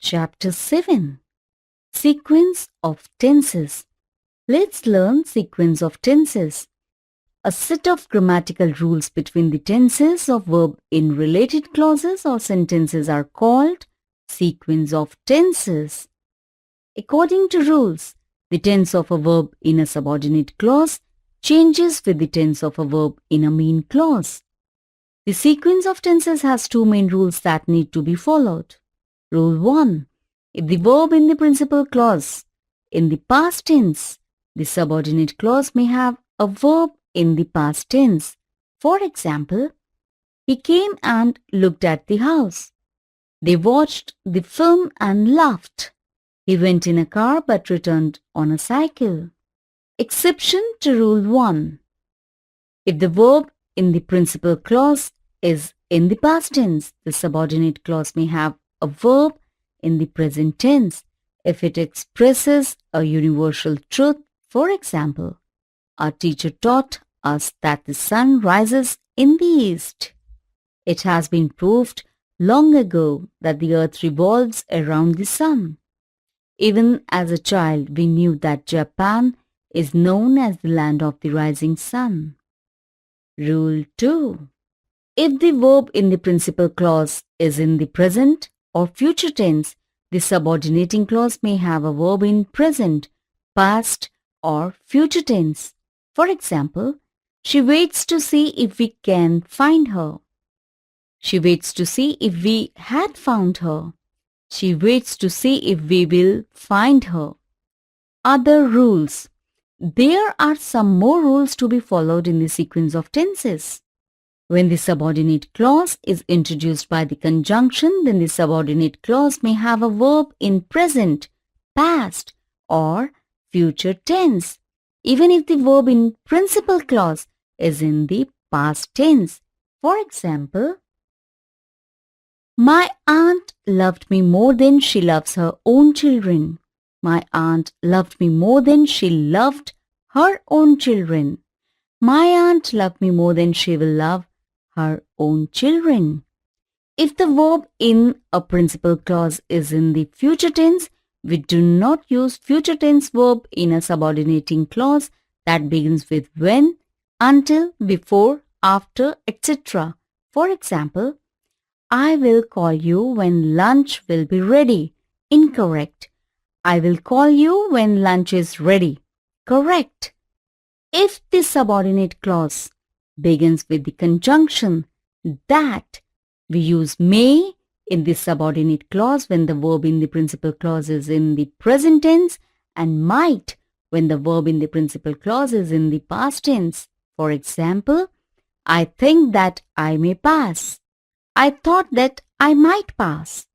Chapter 7. Sequence of tenses. Let's learn sequence of tenses. A set of grammatical rules between the tenses of verb in related clauses or sentences are called sequence of tenses. According to rules, the tense of a verb in a subordinate clause changes with the tense of a verb in a main clause. The sequence of tenses has two main rules that need to be followed. Rule 1. If the verb in the principal clause in the past tense, the subordinate clause may have a verb in the past tense. For example, he came and looked at the house. They watched the film and laughed. He went in a car but returned on a cycle. Exception to Rule 1. If the verb in the principal clause is in the past tense, the subordinate clause may have a verb in the present tense if it expresses a universal truth. For example, our teacher taught us that the sun rises in the east. It has been proved long ago that the earth revolves around the sun. Even as a child, we knew that Japan is known as the land of the rising sun. Rule 2. If the verb in the principal clause is in the present or future tense, the subordinating clause may have a verb in present, past, or future tense. For example, she waits to see if we can find her. She waits to see if we had found her. She waits to see if we will find her. Other rules. There are some more rules to be followed in the sequence of tenses. When the subordinate clause is introduced by the conjunction, then the subordinate clause may have a verb in present, past, or future tense, even if the verb in principal clause is in the past tense. For example, my aunt loved me more than she loves her own children. My aunt loved me more than she loved her own children. My aunt loved me more than she will love her own children. If the verb in a principal clause is in the future tense, we do not use future tense verb in a subordinating clause that begins with when, until, before, after, etc. For example, I will call you when lunch will be ready. Incorrect. I will call you when lunch is ready. Correct. If the subordinate clause begins with the conjunction that, we use may in the subordinate clause when the verb in the principal clause is in the present tense and might when the verb in the principal clause is in the past tense. For example, I think that I may pass. I thought that I might pass.